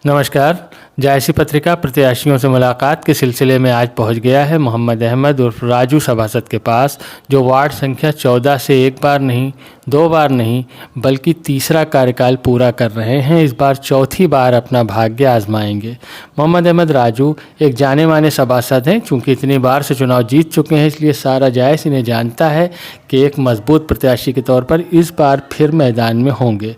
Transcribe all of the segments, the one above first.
नमस्कार। जायसी पत्रिका प्रत्याशियों से मुलाकात के सिलसिले में आज पहुंच गया है मोहम्मद अहमद उर्फ राजू सभासद के पास, जो वार्ड संख्या 14 से एक बार नहीं, दो बार नहीं, बल्कि तीसरा कार्यकाल पूरा कर रहे हैं। इस बार चौथी बार अपना भाग्य आजमाएंगे। मोहम्मद अहमद राजू एक जाने माने सभासद हैं। चूँकि इतनी बार से चुनाव जीत चुके हैं, इसलिए सारा जायस इन्हें जानता है कि एक मजबूत प्रत्याशी के तौर पर इस बार फिर मैदान में होंगे।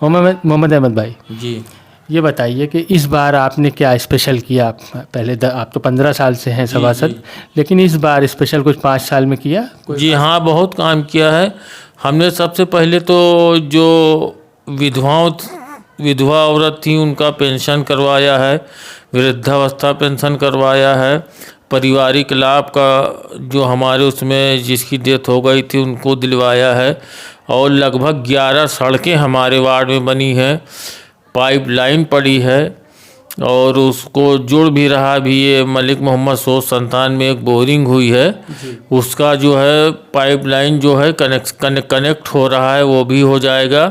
मोहम्मद अहमद भाई जी, ये बताइए कि इस बार आपने क्या स्पेशल किया। पहले आप तो 15 साल से हैं सभासद, लेकिन इस बार स्पेशल कुछ 5 साल में किया? जी हाँ, बहुत काम किया है हमने। सबसे पहले तो जो विधवा औरत थी उनका पेंशन करवाया है, वृद्धावस्था पेंशन करवाया है, पारिवारिक लाभ का जो हमारे उसमें जिसकी डेथ हो गई थी उनको दिलवाया है, और लगभग 11 सड़कें हमारे वार्ड में बनी हैं। पाइपलाइन पड़ी है और उसको जुड़ भी रहा भी। ये मलिक मोहम्मद सोच संतान में एक बोरिंग हुई है, उसका जो है पाइपलाइन जो है कनेक्ट हो रहा है, वो भी हो जाएगा।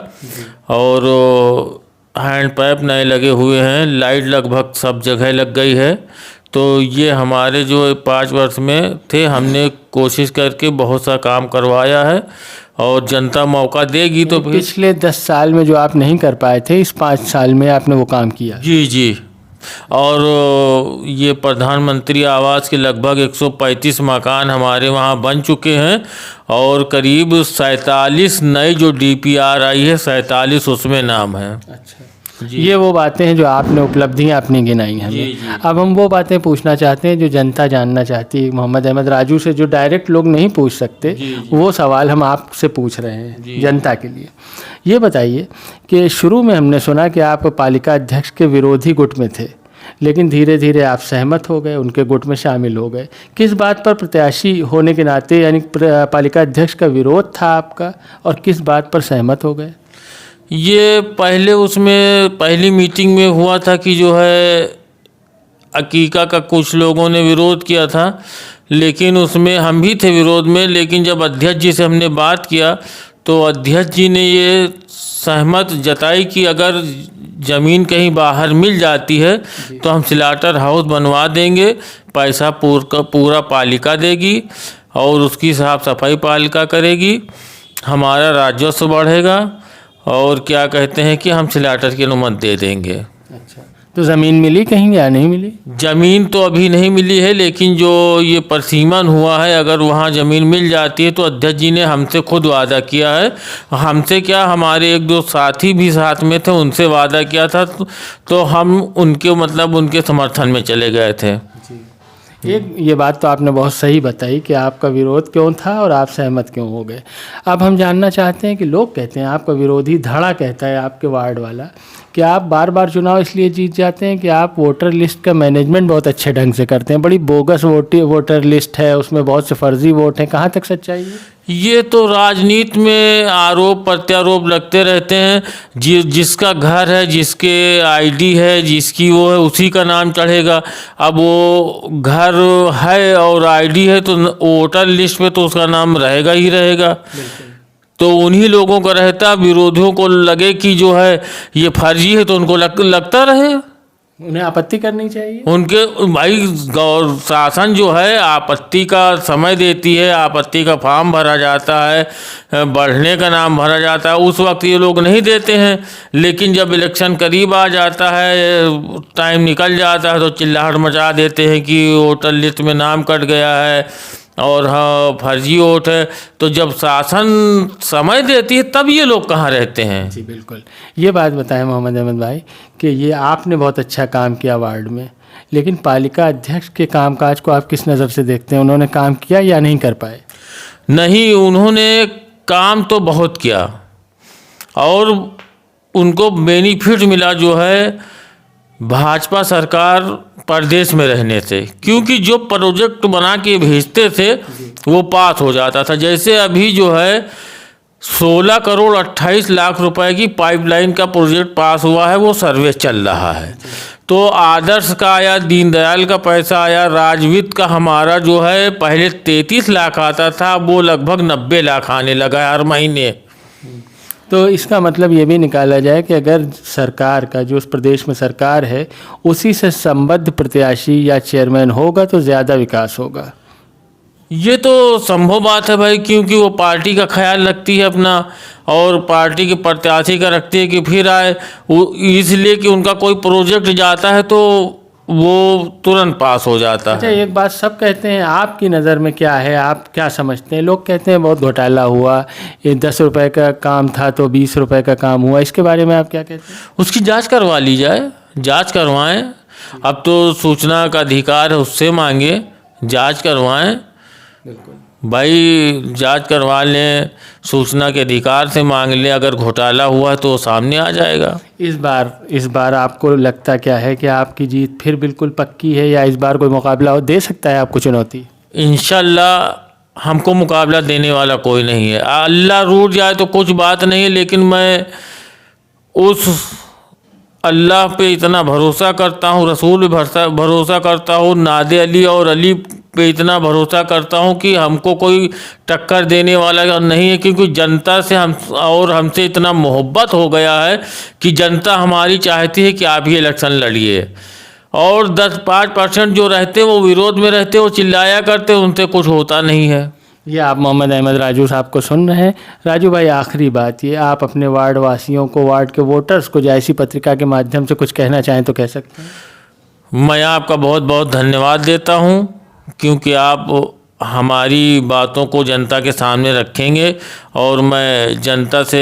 और हैंड पाइप नए लगे हुए हैं, लाइट लगभग सब जगह लग गई है। तो ये हमारे जो 5 वर्ष में थे, हमने कोशिश करके बहुत सा काम करवाया है और जनता मौका देगी तो पिछले 10 साल में जो आप नहीं कर पाए थे, इस 5 साल में आपने वो काम किया। जी जी। और ये प्रधानमंत्री आवास के लगभग 135 मकान हमारे वहाँ बन चुके हैं, और करीब 47 नए जो DPR आई है, 47 उसमें नाम है। अच्छा जी। ये वो बातें हैं जो आपने उपलब्धियां अपनी गिनाई हैं हमें। अब हम वो बातें पूछना चाहते हैं जो जनता जानना चाहती है मोहम्मद अहमद राजू से, जो डायरेक्ट लोग नहीं पूछ सकते। वो सवाल हम आपसे पूछ रहे हैं जनता के लिए। ये बताइए कि शुरू में हमने सुना कि आप पालिका अध्यक्ष के विरोधी गुट में थे, लेकिन धीरे धीरे आप सहमत हो गए, उनके गुट में शामिल हो गए। किस बात पर प्रत्याशी होने के नाते यानी पालिका अध्यक्ष का विरोध था आपका, और किस बात पर सहमत हो गए? ये पहले उसमें पहली मीटिंग में हुआ था कि जो है अकीका का कुछ लोगों ने विरोध किया था, लेकिन उसमें हम भी थे विरोध में। लेकिन जब अध्यक्ष जी से हमने बात किया तो अध्यक्ष जी ने ये सहमत जताई कि अगर ज़मीन कहीं बाहर मिल जाती है तो हम स्लाटर हाउस बनवा देंगे, पैसा पूरा पालिका देगी और उसकी साफ सफाई पालिका करेगी, हमारा राजस्व बढ़ेगा, और क्या कहते हैं कि हम स्लाटर की अनुमति दे देंगे। अच्छा, तो ज़मीन मिली कहीं या नहीं मिली? ज़मीन तो अभी नहीं मिली है, लेकिन जो ये परसीमन हुआ है, अगर वहाँ ज़मीन मिल जाती है तो अध्यक्ष जी ने हमसे खुद वादा किया है। हमसे क्या, हमारे 1-2 साथी भी साथ में थे, उनसे वादा किया था, तो हम उनके समर्थन में चले गए थे। ये बात तो आपने बहुत सही बताई कि आपका विरोध क्यों था और आप सहमत क्यों हो गए। अब हम जानना चाहते हैं कि लोग कहते हैं, आपका विरोधी धड़ा कहता है आपके वार्ड वाला, कि आप बार बार चुनाव इसलिए जीत जाते हैं कि आप वोटर लिस्ट का मैनेजमेंट बहुत अच्छे ढंग से करते हैं। बड़ी बोगस वोटर लिस्ट है, उसमें बहुत से फर्जी वोट हैं। कहाँ तक सच्चाई है? ये तो राजनीति में आरोप प्रत्यारोप लगते रहते हैं। जिसका घर है, जिसके ID है, जिसकी वो है, उसी का नाम चढ़ेगा। अब वो घर है और ID है तो वोटर लिस्ट में तो उसका नाम रहेगा ही रहेगा। तो उन्हीं लोगों का रहता, विरोधियों को लगे कि जो है ये फर्जी है तो उनको लगता रहे। उन्हें आपत्ति करनी चाहिए। उनके भाई गौर शासन जो है आपत्ति का समय देती है, आपत्ति का फॉर्म भरा जाता है, बढ़ने का नाम भरा जाता है, उस वक्त ये लोग नहीं देते हैं। लेकिन जब इलेक्शन करीब आ जाता है, टाइम निकल जाता है, तो चिल्लाहट मचा देते हैं कि वोटर लिस्ट में नाम कट गया है और हाँ फर्जी वोट है। तो जब शासन समय देती है तब ये लोग कहाँ रहते हैं। जी बिल्कुल। ये बात बताएं मोहम्मद अहमद भाई कि ये आपने बहुत अच्छा काम किया वार्ड में, लेकिन पालिका अध्यक्ष के कामकाज को आप किस नज़र से देखते हैं? उन्होंने काम किया या नहीं कर पाए? नहीं, उन्होंने काम तो बहुत किया और उनको बेनिफिट मिला जो है भाजपा सरकार प्रदेश में रहने से, क्योंकि जो प्रोजेक्ट बना के भेजते थे वो पास हो जाता था। जैसे अभी जो है 16 करोड़ 28 लाख रुपए की पाइपलाइन का प्रोजेक्ट पास हुआ है, वो सर्वे चल रहा है। तो आदर्श का आया, दीनदयाल का पैसा आया, राजवित्त का हमारा जो है पहले 33 लाख आता था, वो लगभग 90 लाख आने लगा हर महीने। तो इसका मतलब ये भी निकाला जाए कि अगर सरकार का जो उस प्रदेश में सरकार है उसी से संबद्ध प्रत्याशी या चेयरमैन होगा तो ज़्यादा विकास होगा। ये तो संभव बात है भाई, क्योंकि वो पार्टी का ख्याल रखती है अपना, और पार्टी के प्रत्याशी का रखती है कि फिर आए, वो इसलिए कि उनका कोई प्रोजेक्ट जाता है तो वो तुरंत पास हो जाता अच्छा, है। एक बात सब कहते हैं, आपकी नज़र में क्या है, आप क्या समझते हैं? लोग कहते हैं बहुत घोटाला हुआ, ये 10 रुपए का काम था तो 20 रुपए का काम हुआ, इसके बारे में आप क्या कहते हैं? उसकी जांच करवा ली जाए, जांच करवाएं। अब तो सूचना का अधिकार है, उससे मांगे, जांच करवाएं बिल्कुल। भाई, जांच करवा लें, सूचना के अधिकार से मांग लें। अगर घोटाला हुआ है तो वो सामने आ जाएगा। इस बार आपको लगता क्या है कि आपकी जीत फिर बिल्कुल पक्की है या इस बार कोई मुकाबला हो दे सकता है आपको चुनौती? इंशाल्लाह हमको मुकाबला देने वाला कोई नहीं है। अल्लाह रूठ जाए तो कुछ बात नहीं है, लेकिन मैं उस अल्लाह पे इतना भरोसा करता हूँ, रसूल पे भरोसा करता हूँ, नादे अली और अली पे इतना भरोसा करता हूँ कि हमको कोई टक्कर देने वाला नहीं है, क्योंकि जनता से हमसे इतना मोहब्बत हो गया है कि जनता हमारी चाहती है कि आप ही इलेक्शन लड़िए। और 10-5% जो रहते वो विरोध में रहते, वो चिल्लाया करते, उनसे कुछ होता नहीं है। ये आप मोहम्मद अहमद राजू साहब को सुन रहे हैं। राजू भाई, आखिरी बात ये, आप अपने वार्ड वासियों को, वार्ड के वोटर्स को जायसी पत्रिका के माध्यम से कुछ कहना चाहें तो कह सकते हैं। मैं आपका बहुत बहुत धन्यवाद देता हूँ, क्योंकि आप हमारी बातों को जनता के सामने रखेंगे, और मैं जनता से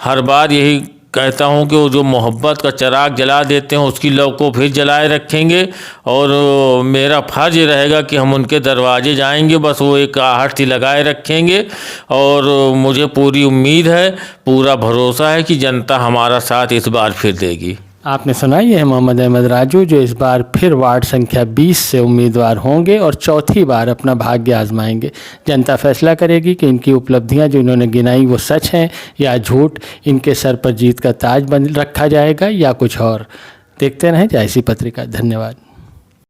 हर बार यही कहता हूँ कि वो जो मोहब्बत का चिराग जला देते हैं उसकी लौ को फिर जलाए रखेंगे, और मेरा फर्ज रहेगा कि हम उनके दरवाजे जाएंगे, बस वो एक आहट सी लगाए रखेंगे। और मुझे पूरी उम्मीद है, पूरा भरोसा है कि जनता हमारा साथ इस बार फिर देगी। आपने सुना, ये है मोहम्मद अहमद राजू, जो इस बार फिर वार्ड संख्या 20 से उम्मीदवार होंगे और चौथी बार अपना भाग्य आजमाएंगे। जनता फैसला करेगी कि इनकी उपलब्धियां जो इन्होंने गिनाई वो सच हैं या झूठ, इनके सर पर जीत का ताज बन रखा जाएगा या कुछ और। देखते रहें जायसी पत्रिका। धन्यवाद।